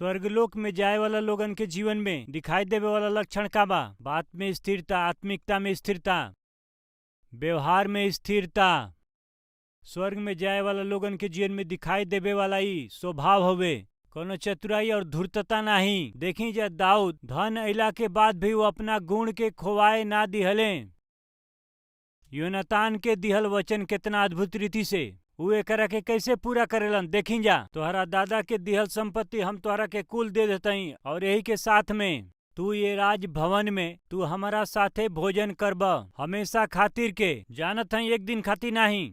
स्वर्गलोक में जाए वाला लोगन के जीवन में दिखाई देवे वाला लक्षण का बा? बात में स्थिरता, आत्मिकता में स्थिरता, व्यवहार में स्थिरता। स्वर्ग में जाए वाला लोगन के जीवन में दिखाई देवे वाला ही स्वभाव हवे, कोनो चतुराई और धूर्तता नहीं। देखी जा दाऊद धन अइला के बाद भी वो अपना गुण के खोवाए ना दिहले। योनातान के दिहल वचन कितना अद्भुत रीति से उ एकरा के कैसे पूरा करेलन। देखी जा, तोहरा दादा के दिहल संपत्ति हम तोहरा के कुल दे देतई, और यही के साथ में तू ये राज भवन में तू हमारा साथे भोजन करब, हमेशा खातिर के। जानत हई एक दिन खातिर नहीं,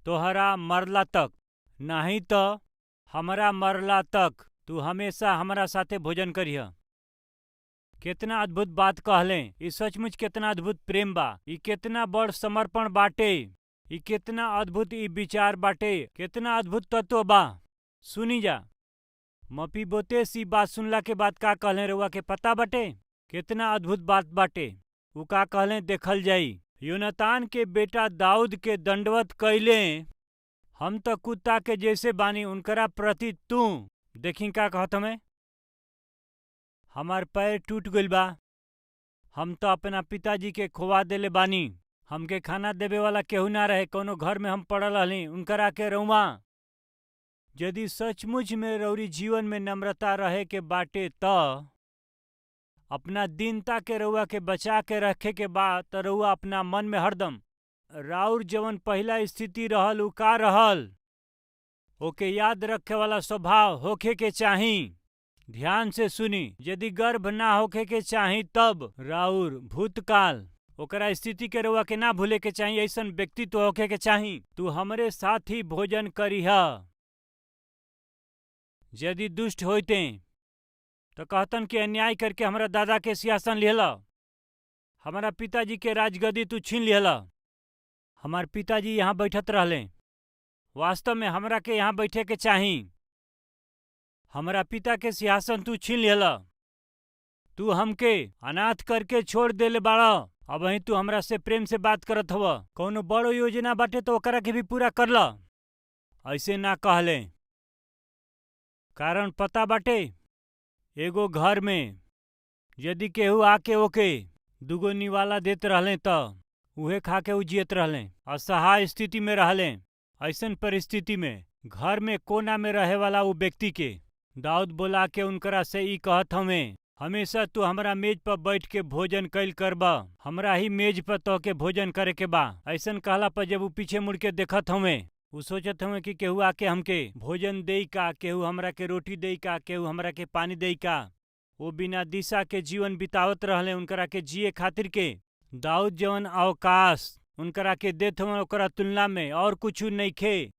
तोहरा मरला तक, नहीं तो हमारा मरला तक तू हमेशा हमारा साथे भोजन करिह। कितना अद्भुत बात कहले। ई सचमुच कितना अद्भुत प्रेम बा, ई कितना बड़ समर्पण बाटे, ई कितना अद्भुत ई विचार बाटे, कितना अद्भुत तत्व बा। सुनी जा, मपीबोतेस ई बात सुनला के बाद का कहले रउआ के पता बाटे? कितना अद्भुत बात बाटे। उ का कहले देखल जाई। योनातान के बेटा दाऊद के दंडवत कैले, हम तो कुत्ता के जैसे बानी उनकरा प्रति तू। देखी का कहत हमें, हमार पैर टूट गइल बा, हम तो अपना पिताजी के खोवा देले बानी, हमके खाना देवे वाला केहू ना रहे, कोनो घर में हम पड़ल रहली, उनकरा के रउआ। यदि सचमुच में रउरी जीवन में नम्रता रहे के बाटे त अपना दीनता के रउआ के बचा के रखे के बा, त रउआ अपना मन में हरदम राउर जवन पहला स्थिति रहल उ का रहल ओके याद रखे वाला स्वभाव होखे के चाही। ध्यान से सुनी, यदि गर्भ ना होखे के चाही तब राउर भूतकाल ओकरा स्थिति के रउआ के ना भूले के चाही, ऐसन व्यक्तित्व होखे के चाही। तू हमरे साथ ही भोजन करीह। यदि दुष्ट होते तो कहतन कि अन्याय करके हमारा दादा के सिंहासन लिहला, हमारा पिताजी के राजगद्दी तू छीन लिहला। हमार पिताजी यहाँ बैठत रहले, वास्तव में हमरा के यहाँ बैठे के चाही। हमारा पिता के सिंहासन तू छीन लिहला, तू हमके अनाथ करके छोड़ देले बाड़ा। अब वही तू हमरा से प्रेम से बात करत हव, कौनो बड़ो योजना बाटे तो ओकरा के भी पूरा करला। ऐसे ना कहले, कारण पता बाटे, एगो घर में यदि केहू आके ओके दुगो निवाला देत रहले त उहे खा के उ जियत रहले, असहाय स्थिति में रहले। ऐसन परिस्थिति में घर में कोना में रहे वाला उ व्यक्ति के दाऊद बोला के उनकरा से ई कहत हमें, हमेशा तू हमरा मेज पर बैठ के भोजन कैल करबा, हमरा ही मेज पर तो के भोजन करे के बा। ऐसन कहला पर जब उ पीछे मुड़ के देखत हमें, उ सोचत हमें कि केहू आके हमके भोजन देई का, केहू हमरा के रोटी देई का, केहू हमरा के पानी देई का। वो बिना दिशा के जीवन बितावत रहले उनकरा के जिए खातिर के। दाऊद जवन अवकाश उनकरा के देत हवन ओकरा तुलना में और कुछ नइखे।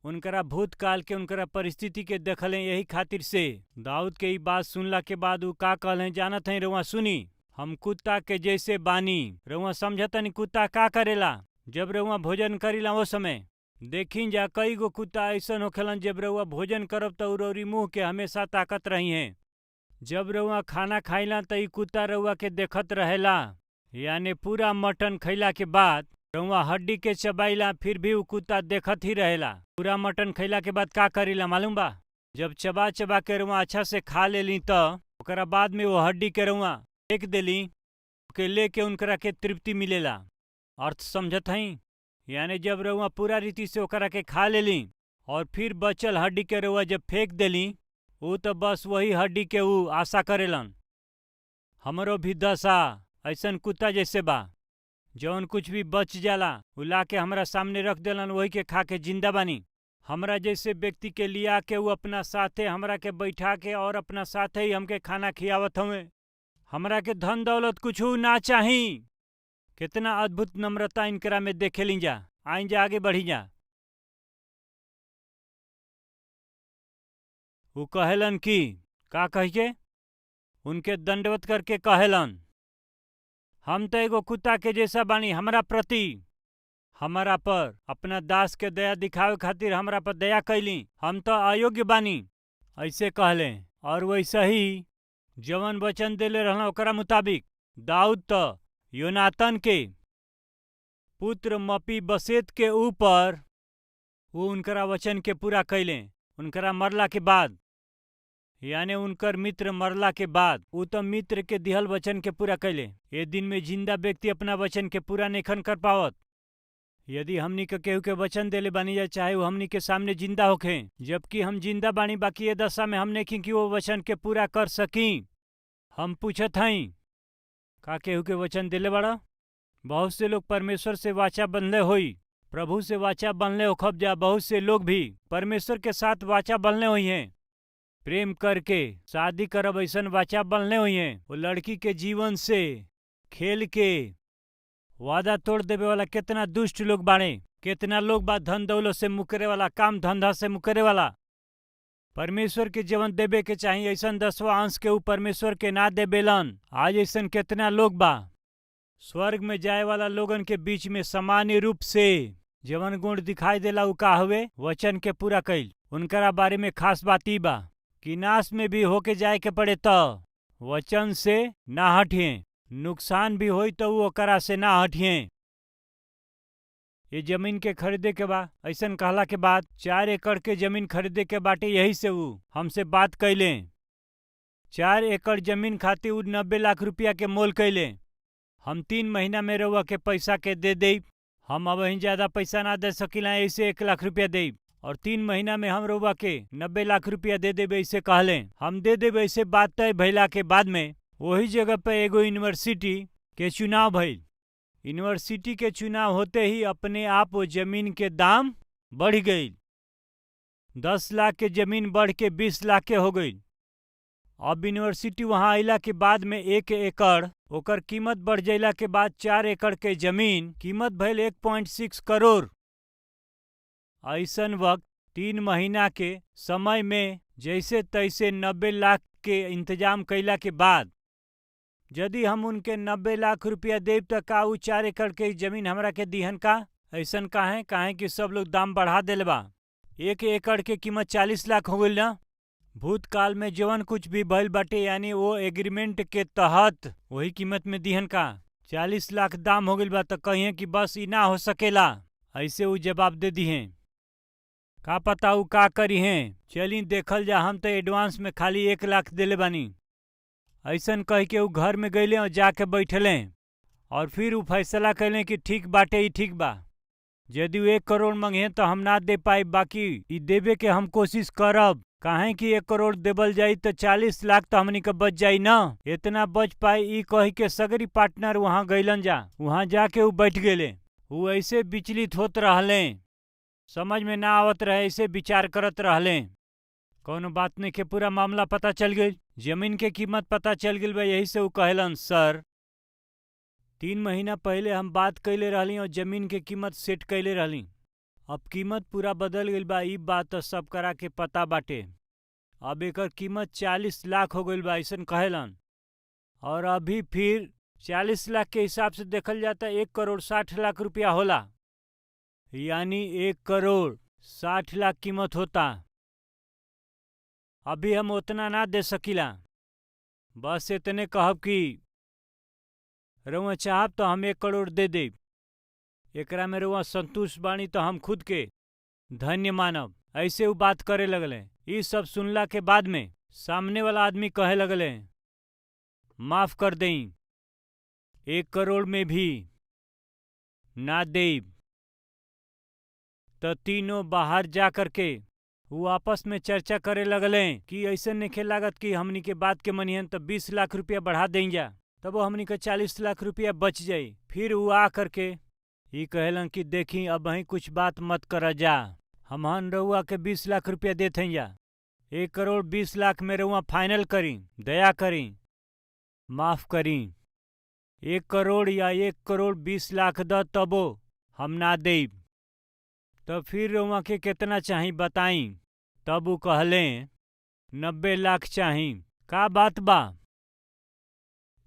उनकरा भूतकाल के उनकरा परिस्थिति के देखले, यही खातिर से दाऊद के ई बात सुनला के बाद उ का कहले जानत हई रउआ सुनी। हम कुत्ता के जैसे बानी। रउआ समझतनी कुत्ता का करेला जब रउआ भोजन करीला। वो समय देखी जा कई गो कुत्ता ऐसन होखेलन, जब रउआ भोजन करब त उरौरी मुंह के हमेशा ताकत रही हैं। जब रउआ खाना खाइला त ई कुत्ता रउआ के देखत रहेला, यानी पूरा मटन खैला के बाद रउआ हड्डी के चबाइला फिर भी उ कुत्ता देखत ही रहेला। पूरा मटन खैला के बाद का करीला मालूम बा? जब चबा चबा के रउआ अच्छा से खा लेली त ओकरा बाद में वो हड्डी के रउआ फेंक देली, के लेके उनकरा के तृप्ति मिलेला। अर्थ समझत हई? यानी जब रउआ पूरा रीति से ओकरा के खा लेली और फिर बचल हड्डी के रउआ जब फेंक देली, उ तो बस वही हड्डी के उ आशा करेलन। हमरो भी दशा ऐसन कुत्ता जैसे बा, जौन कुछ भी बच जाला उ ला के हमरा सामने रख देलन, वही के खा के जिंदा बानी। हमरा जैसे व्यक्ति के लिया के उ अपना साथे हमरा के बैठा के और अपना साथे ही हमके खाना खियावत हवे। हमरा के धन दौलत कुछ ना चाही। कितना अद्भुत नम्रता इनकरा में देखेली जा। आइन जा आगे बढ़ी जा। वो कहेलन कि का कहिए, उनके दंडवत करके कहेलन, हम तो एगो कुत्ता के जैसा बानी। हमरा प्रति हमारा पर अपना दास के दया दिखावे खातिर हमरा पर दया कैली, हम तो अयोग्य बानी। ऐसे कहले, और वैसे ही जवन वचन देले रहना ओकरा मुताबिक दाऊद तो योनातान के पुत्र मपीबोशेत के ऊपर वो उनकरा वचन के पूरा कैले। उनकरा मरला के बाद यानी उनकर मित्र मरला के बाद उ तो मित्र के दिहल वचन के पूरा कैले। ए दिन में जिंदा व्यक्ति अपना वचन के पूरा नइखन कर पावत। यदि हमनी के केहू के वचन देले बानी जा चाहे वो हमनी के सामने जिंदा होखे, जबकि हम जिंदा बानी, बाकी ये दशा में हम नहीं कि वो वचन के पूरा कर सकी। हम पूछत हई, का केहू के वचन देले बाड़ा? बहुत से लोग परमेश्वर से वाचा बंधले होई, प्रभु से वाचा बंधले हो खब जा। बहुत से लोग भी परमेश्वर के साथ वाचा बंधले हुई हैं, प्रेम करके शादी करब ऐसन वाचा बंधले हुई हैं। वो लड़की के जीवन से खेल के वादा तोड़ देवे वाला कितना दुष्ट लोग बाड़े। कितना लोग बा धन दौलत से मुकरे वाला, काम धंधा से मुकरे वाला। परमेश्वर के जीवन देवे के चाहिए ऐसन 10वां अंश के ऊ परमेश्वर के ना देवेलन। आज ऐसन कितना लोग बा। स्वर्ग में जाए वाला लोगन के बीच में सामान्य रूप से जवन गुण दिखाई देला उ का हवे? वचन के पूरा कईल। उनकरा बारे में खास बात ई बा कि नाश में भी होके जाए के पड़े तो वचन से ना हटिए, नुकसान भी होई तो वो ओकरा से ना हटिए। ये जमीन के खरीदे के बा ऐसन कहला के बाद 4 एकड़ के जमीन खरीदे के बाटे, यही से ऊ हमसे बात कैले। 4 एकड़ जमीन खातिर ऊ 90 लाख रुपया के मोल कैले। हम 3 महीना में रउआ के पैसा के दे देब। हम अब ज्यादा पैसा ना दे सकीला, ऐसे 1 लाख रुपया देब और 3 महीना में हम रउआ के 90 लाख रुपया दे देबे ऐसे कहले। हम दे देबे ऐसे बात तय भइला के बाद में वही जगह पे एगो यूनिवर्सिटी के चुनाव भइल। यूनिवर्सिटी के चुनाव होते ही अपने आप वो जमीन के दाम बढ़ गई। 10 लाख के जमीन बढ़ के 20 लाख के हो गई। अब यूनिवर्सिटी वहां अइला के बाद में 1 एकड़ ओकर कीमत बढ़ जइला के बाद 4 एकड़ के जमीन कीमत भइल 1.6 करोड़। ऐसन वक्त 3 महीना के समय में जैसे तैसे 90 लाख के इंतजाम कैला के बाद यदि हम उनके 90 लाख रुपया देब तो का ऊ 4 एकड़ के जमीन हमरा के दिहन का? ऐसन काहे? काहे कि सब लोग दाम बढ़ा देले बा। 1 एकड़ के कीमत 40 लाख हो गइल ना। भूतकाल में जवन कुछ भी भइल बाटे यानी वो एग्रीमेंट के तहत वही कीमत में दिहन का। 40 लाख दाम हो गइल बा तो कहिए कि बस ई ना हो सकेला, ऐसे ऊ जवाब दे दिहे। का पता ऊ का करी हैं? चली देखल जा, हम तो एडवांस में खाली 1 लाख देले बानी। ऐसन कह के ऊ घर में गईले और जाके बैठले और फिर ऊ फैसला कैले कि ठीक बाटे, ई ठीक बा। यदि ऊ 1 करोड़ मंगे तो हम ना दे पाई, बाकी ई देवे के हम कोशिश करब। काहे कि 1 करोड़ देवल जाई तो 40 लाख तो हमनी के बच जाई ना। इतना बच पाई ई कह के सगरी पार्टनर वहां गईलन जा। वहां जाके ऊ बैठ गेले। ऊ ऐसे विचलित होत रहले, समझ में ना आवत रहे, ऐसे विचार करत रहले। कौनो बात नहीं के पूरा मामला पता चल गई, जमीन के कीमत पता चल गई बा। यही से ऊ कहलन, सर 3 महीना पहले हम बात कैले रहली और जमीन के कीमत सेट कैले रहली। अब कीमत पूरा बदल गई बा, ई बात तो सब करा के पता बाटे। अब एकर कीमत 40 लाख हो गई बा ऐसन कहलन। और अभी फिर 40 लाख के हिसाब से देखल जाता 1 करोड़ 60 लाख रुपया होला, यानी 1 करोड़ 60 लाख कीमत होता। अभी हम उतना ना दे सकीला, बस इतने कहब कि रउआ चाहब तो हम 1 करोड़ दे देब। एकरा में रउआ संतुष्ट बानी तो हम खुद के धन्य मानब। ऐसे वो बात करे लगले। ये सब सुनला के बाद में सामने वाला आदमी कहे लगले, माफ कर दें, 1 करोड़ में भी ना देब। तो तीनों बाहर जा करके वो आपस में चर्चा करे लगले कि ऐसे नहीं लागत कि हमनी के बात के मनिहन तो 20 लाख रुपया बढ़ा देंगे, तब वो हमनी के 40 लाख रुपया बच जाये। फिर वो आ करके ये कहलन कि देखी अब वहीं कुछ बात मत कर जा, हमहन रउआ के 20 लाख रुपया देते हैं जा। 1 करोड़ 20 लाख में रउआ फाइनल करी, दया करी, माफ करी। 1 करोड़ या 1 करोड़ 20 लाख द तबो हम ना देब। तो फिर रउआ के कितना चाही बताई? तब वो कहले 90 लाख चाही। का बात बा?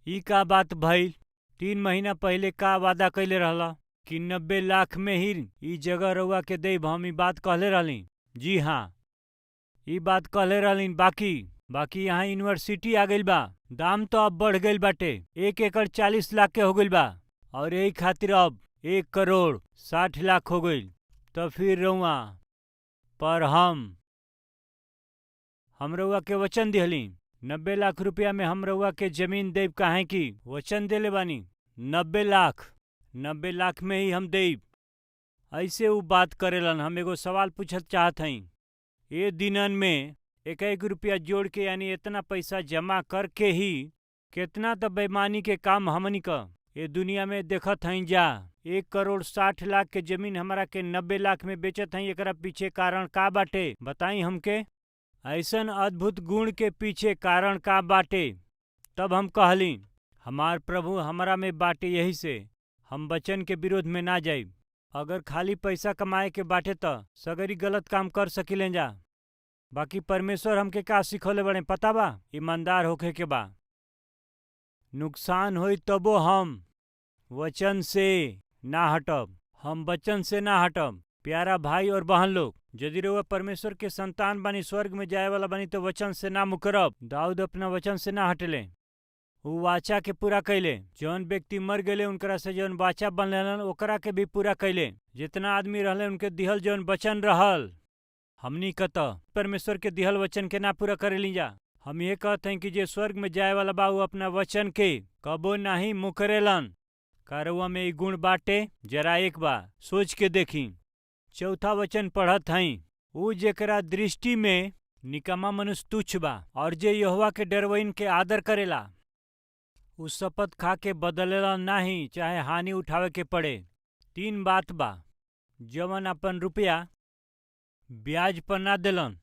ई का बात भइल? 3 महीना पहले का वादा कैले रहला कि 90 लाख में ही ई जगह रउआ के देब, हम ई बात कहले रहली। जी हाँ, ई बात कहले रहली। बाकी यहाँ यूनिवर्सिटी आ गइल बा, दाम तो अब बढ़ गइल बाटे, 1 एकड़ 40 लाख के हो गइल बा और यही खातिर अब 1 करोड़ 60 लाख हो गइल। तो फिर रउआ पर हम रउआ के वचन दिहली 90 लाख रुपया में हम रउआ के जमीन देब, काहे की वचन देले बानी 90 लाख में ही हम देब। ऐसे वो बात करेलन। हम एगो सवाल पूछत चाहत हई, ये दिनन में एक रुपया जोड़ के यानी इतना पैसा जमा करके ही कितना तो बेईमानी के काम हमनी का ये दुनिया में देखत हई जा। 1,60,00,000 के जमीन हमारा के 90 लाख में बेचत हई। एकरा पीछे कारण का बाटे बताई हमके। ऐसन अद्भुत गुण के पीछे कारण का बाटे। तब हम कहली हमार प्रभु हमारा में बाटे, यही से हम वचन के विरोध में ना जाइब। अगर खाली पैसा कमाए के बाटे तो सगरी गलत काम कर सकिलें जा। बाकी परमेश्वर हमके का सिखौले बड़े पता बा? ईमानदार होखे के बा। नुकसान होई तबो हम वचन से ना हटब। हम वचन से ना हटब। प्यारा भाई और बहन लोग, यदि रउआ परमेश्वर के संतान बानी, स्वर्ग में जाए वाला बानी, तो वचन से ना मुकरब। दाऊद अपना वचन से ना हटले, वो वाचा के पूरा कैले। जौन व्यक्ति मर गए उनकरा से जौन वाचा बनलन ओकरा के भी पूरा कैले। जितना आदमी रहले उनके दिहल जौन वचन रहल, हमनी कत परमेश्वर के दिहल वचन के ना पूरा करेली जा। हम ये कहते हैं कि जे स्वर्ग में जाए वाला बा वो अपना वचन के कबो नहीं मुकरेलन। कारवा में एक गुण बाटे, जरा एक बा सोच के देखी। चौथा वचन पढ़त हई, ऊ जेकरा दृष्टि में निकम्मा मनुष्य तुच्छ बा और जे यहोवा के डरवइन के आदर करेला, उ शपथ खा के बदलेला नहीं, चाहे हानि उठावे के पड़े। 3 बात बा, जवन अपन रुपया ब्याज पर ना देलन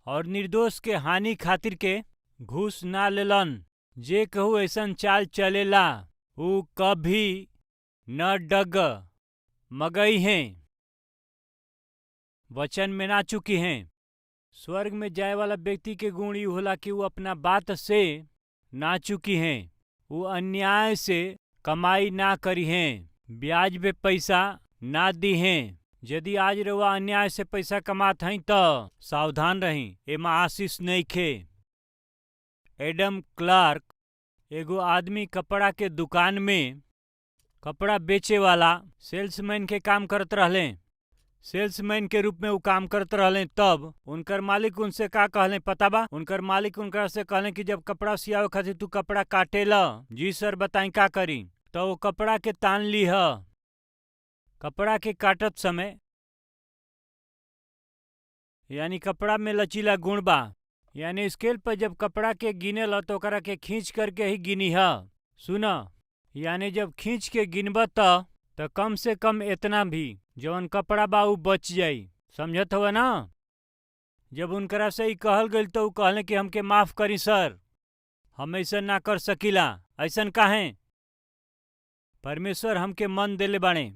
और निर्दोष के हानि खातिर के घूस ना लेलन। जे कहू ऐसन चाल चलेला उ कभी न डग मगई हैं, वचन में ना चुकी हैं। स्वर्ग में जाए वाला व्यक्ति के गुण यू होला कि वो अपना बात से ना चुकी हैं। वो अन्याय से कमाई ना करी हैं, ब्याज पे पैसा ना दी हैं। यदि आज रउआ अन्याय से पैसा कमात हई तो सावधान रही, एमा आशीष नहीं खे। एडम क्लार्क एगो आदमी कपड़ा के दुकान में कपड़ा बेचे वाला सेल्समैन के काम करत रहले। सेल्समैन के रूप में वो काम करत रहले। तब उनकर मालिक उनसे का कहले पता बा? उनकर मालिक उनकर से कहले कि जब कपड़ा सियावे खातिर तू कपड़ा काटेला। जी सर बताई का करी? तो वो कपड़ा के तान ली ह। कपड़ा के काटत समय यानी कपड़ा में लचीला गुण बा, यानी स्केल पर जब कपड़ा के गिनेला तो ओकरा के खींच करके ही गिनी ह। सुना, यानी जब खींच के गिनब तो कम से कम इतना भी जवन कपड़ा बा उ बच जाई। समझत हुआ ना? जब उनकरा से ही कहल गई तो उ कहले कि हमके माफ करी सर, हम ऐसा ना कर सकीला। ऐसन काहे? परमेश्वर हमके मन देले बाणे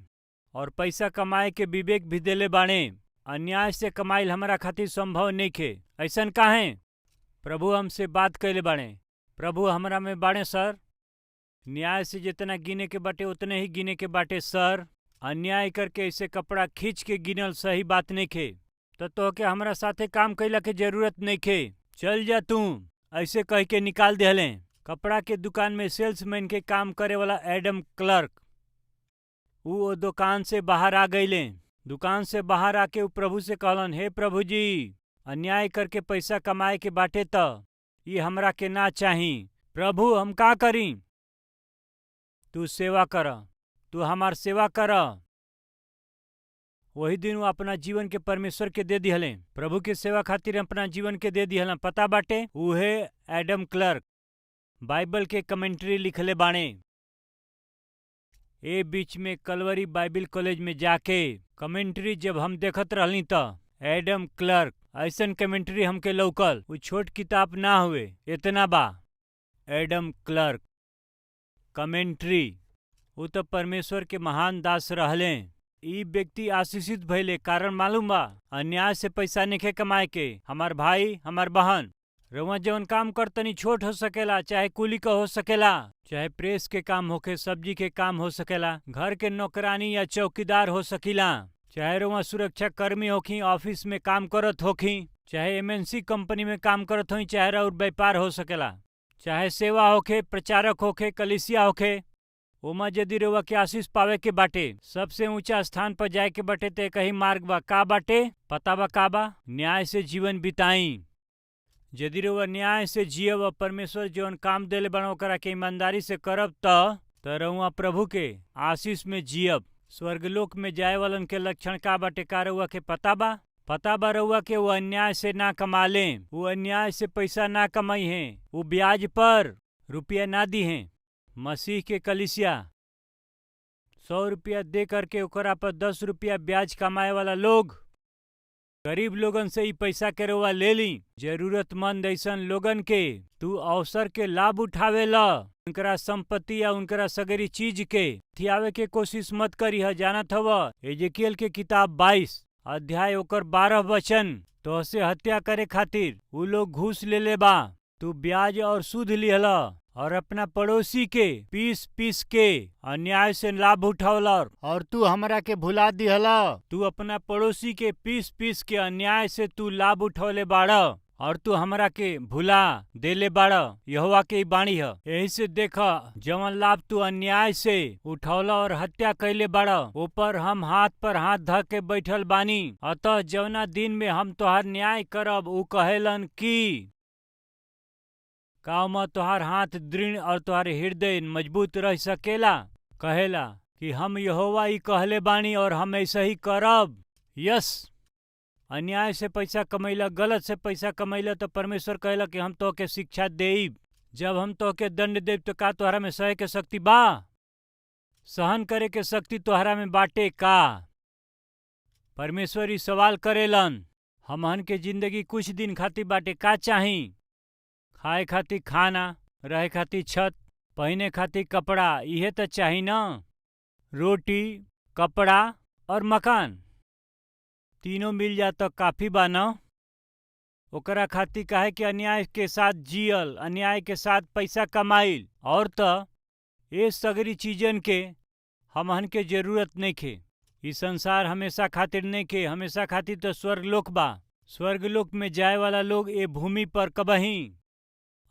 और पैसा कमाए के विवेक भी देले बाणे। अन्याय से कमाइल हमारा खातिर संभव नहीं खे। ऐसन काहे? प्रभु हमसे बात कैले बाणे, प्रभु हमरा में बाणे सर। न्याय से जितना गिने के बाटे उतने ही गिने के बाटे सर। अन्याय करके ऐसे कपड़ा खींच के गिनल सही बात नहीं खे। तो के हमरा साथे काम कैला के जरूरत नहीं खे, चल जा तू, ऐसे कह के निकाल देहले। कपड़ा के दुकान में सेल्समैन के काम करे वाला एडम क्लर्क वो दुकान से बाहर आ गईले। दुकान से बाहर आके वो प्रभु से कहलन, हे प्रभु जी, अन्याय करके पैसा कमाए के बाटे तो ये हमरा के ना चाही। प्रभु हम का करी? तू सेवा कर, तू हमार सेवा कर। वही दिन वो अपना जीवन के परमेश्वर के दे दिहले, प्रभु के सेवा खातिर अपना जीवन के दे दिहले। पता बाटे उहे एडम क्लर्क बाइबल के कमेंट्री लिखले बाणे। ए बीच में कलवरी बाइबल कॉलेज में जाके कमेंट्री जब हम देखत रहली तो एडम क्लर्क ऐसन कमेंट्री हमके लौकल। वो छोट किताब ना हुए, इतना बा एडम क्लर्क कमेंट्री। वो तो परमेश्वर के महान दास रहले। ई व्यक्ति आशीषित भइले कारण मालूम बा? अन्याय से पैसा नहीं कमाए के। हमार भाई हमार बहन, रउआ जवन काम करतनी छोट हो सकेला, चाहे कुली का हो सकेला, चाहे प्रेस के काम होके, सब्जी के काम हो सकेला, घर के नौकरानी या चौकीदार हो सकीला, चाहे रउआ सुरक्षा कर्मी होखी, ऑफिस में काम करत होखी, चाहे एमएनसी कंपनी में काम करत होई, चाहे और व्यापार हो सकेला, चाहे सेवा होखे, प्रचारक होखे, कलिसिया होखे। ओमा यदि रउआ के आशीष पावे के बाटे, सबसे ऊंचा स्थान पर जाए के बाटे, ते कहीं मार्ग बा। का बाटे पता बा? का बा? न्याय से जीवन बिताई। यदि रउआ न्याय से जियब और परमेश्वर जौन काम देले बड़ा ओकरा के ईमानदारी से करब त रउआ प्रभु के आशीष में जियब। स्वर्गलोक में जाए वालन के लक्षण का बाटे का रउआ के पता बा? पता बा रउआ के वो अन्याय से ना कमा लें, वो अन्याय से पैसा ना कमाई हैं, वो ब्याज पर रुपया ना दी हैं। मसीह के कलीसिया 100 रुपया दे करके ओकरा पर 10 रुपया ब्याज कमाए वाला लोग गरीब लोगन से ही पैसा के रउआ ले ली। जरूरतमंद ऐसन लोगन के तू अवसर के लाभ उठावेला, उनकरा संपत्ति या उनकरा सगरी चीज के थियावे के कोशिश मत करी है। जानत हव एजेकियल के किताब 22 अध्याय ओकर 12 वचन तोहसे हत्या करे खातिर उ लोग घूस ले ले बा। तू ब्याज और सूद लिहला और अपना पड़ोसी के पीस पीस के अन्याय से लाभ उठावला और तू हमरा के भुला दिहला। तू अपना पड़ोसी के पीस पीस के अन्याय से तू लाभ उठौले बाड़ा और तू हमरा के भुला देले बाड़ा। यहोवा के बाणी है। यही से देखा जवन लाभ तू अन्याय से उठौला और हत्या कैले बाड़ा ऊपर हम हाथ पर हाथ धऽ के बैठल बानी। अतः जवना दिन में हम तोहार न्याय करब उ कहेलन कि काव तोहार हाथ दृढ़ और तोहार हृदय मजबूत रह सकेला। कहेला कि हम यहोवा ही कहले बानी और हम ऐसा ही करब। यस, अन्याय से पैसा कमैला, गलत से पैसा कमैला तो परमेश्वर कहेला कि हम तोहके शिक्षा देब। जब हम तोहके दंड देब तो का तोहरा में सहे के शक्ति बा? सहन करे के शक्ति तोहरा में बाटे का? परमेश्वर ही सवाल करेलन। हमहन के जिंदगी कुछ दिन खातिर बाटे, का चाही? खाए खातिर खाना, रहे खातिर छत, पहने खातिर कपड़ा, इहे तो चाही ना। रोटी, कपड़ा और मकान तीनों मिल जा तो काफी बा ना। ओकरा खातिर काहे कि अन्याय के साथ जियल, अन्याय के साथ पैसा कमाइल और तो ये सगरी चीजन के हमहन के जरूरत नहीं खे। ई संसार हमेशा खातिर नहीं खे, हमेशा खातिर तो स्वर्गलोक बा। स्वर्गलोक में जाए वाला लोग ये भूमि पर कबही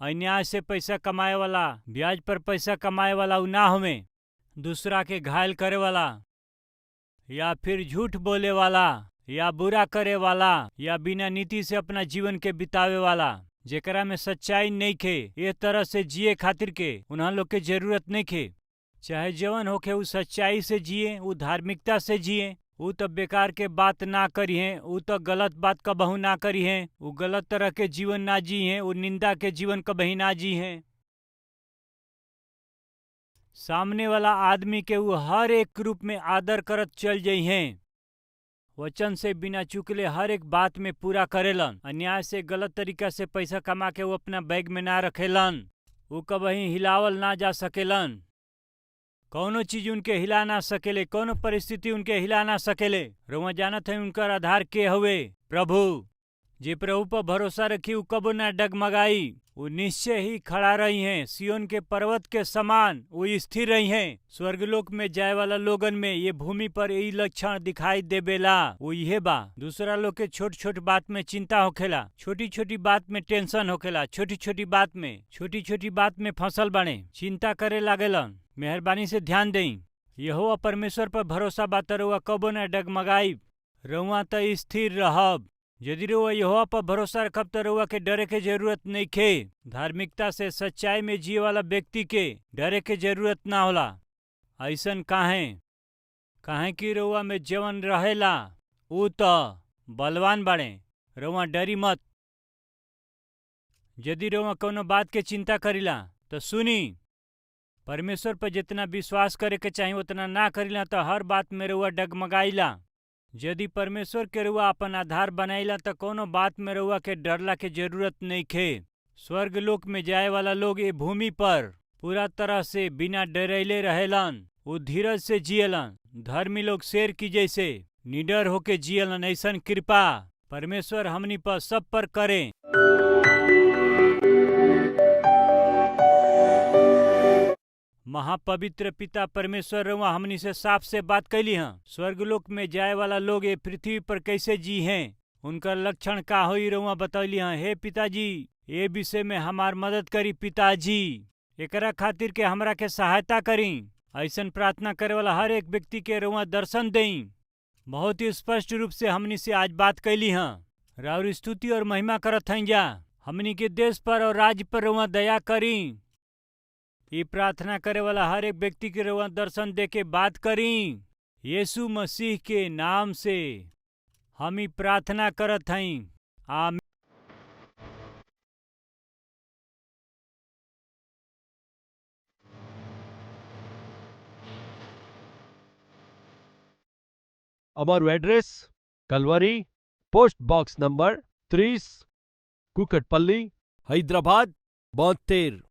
अन्याय से पैसा कमाए वाला, ब्याज पर पैसा कमाए वाला उ ना हमें। दूसरा के घायल करे वाला या फिर झूठ बोले वाला या बुरा करे वाला या बिना नीति से अपना जीवन के बितावे वाला, जेकरा में सच्चाई नहीं खे, ये तरह से जिए खातिर के उन्हां लोग के जरूरत नहीं खे। चाहे जवन होके उ सच्चाई से जिए, उ धार्मिकता से जिए, उ तो बेकार के बात ना करी हैं, उ तो गलत बात कबहू ना करी हैं, उ गलत तरह के जीवन ना जी हैं, उ निंदा के जीवन कबही ना जी हैं। सामने वाला आदमी के उ हर एक रूप में आदर करत चल जाइ हैं। वचन से बिना चुकले हर एक बात में पूरा करेलन। अन्याय से गलत तरीका से पैसा कमा के वो अपना बैग में ना रखेलन। वो कबही हिलावल ना जा सकेलन। कौनो चीज उनके हिला ना सकेले, कौनो परिस्थिति उनके हिला ना सकेले। रउआ जानत है उनकर आधार के हवे? प्रभु। जे प्रभु पर भरोसा रखी उ कबो ना डगमगाई, वो निश्चय ही खड़ा रही हैं। सियोन के पर्वत के समान वो स्थिर रही हैं। स्वर्गलोक में जाए वाला लोगन में ये भूमि पर यही लक्षण दिखाई देवेला। वो यह बा, दूसरा लोग के छोट छोट बात में चिंता होखेला, छोटी छोटी बात में टेंशन होखेला, छोटी छोटी बात में फसल बने, चिंता करे लागेलन। मेहरबानी से ध्यान दें। यहोवा परमेश्वर पर भरोसा बात रउआ कबो न डगमगाई, रउआ त स्थिर रहब। यदि रउआ यहोवा पर भरोसा रखब तो रउआ के डरे के जरूरत नहीं खे। धार्मिकता से सच्चाई में जिए वाला व्यक्ति के डरे के जरूरत ना होला। ऐसन काहे कि रउआ में जवन रहेला उ त बलवान बाड़े। रउआ डरी मत। यदि रउआ कोनो बात के चिंता करीला तो सुनी, परमेश्वर पर जितना विश्वास करे के चाहिए उतना ना करीला तो हर बात में रउआ डगमगाइला। यदि परमेश्वर के रउआ अपन आधार बनाइला तो कोनो बात में रउआ के डरला के जरूरत नहीं खे। स्वर्गलोक में जाए वाला लोग ये भूमि पर पूरा तरह से बिना डरैले रहेलन। वो धीरज से जियलन। धर्मी लोग शेर की जैसे निडर होके जियलन। ऐसन कृपा परमेश्वर हमनी पर सब पर करे। महापवित्र पिता परमेश्वर रउआ हमनी से साफ से बात कैली हैं। स्वर्गलोक में जाए वाला लोग ये पृथ्वी पर कैसे जी हैं, उनका लक्षण का होई रउआ बतौली हैं। हे पिताजी, ये विषय में हमार मदद करी पिताजी। एकरा खातिर के हमरा के सहायता करी। ऐसन प्रार्थना करे वाला हर एक व्यक्ति के रउआ दर्शन देई। बहुत ही स्पष्ट रूप से हमनी से आज बात कैली हैं। राउर स्तुति और महिमा करत हैं जा। हमनी के देश पर और राज्य पर रउआ दया करी। ये प्रार्थना करे वाला हर एक व्यक्ति के रउआ दर्शन दे के बात करी। यीशु मसीह के नाम से हम ही प्रार्थना करत हई। आमीन। અમારું address Calvary, post box number 30, Kukatpally, Hyderabad 72।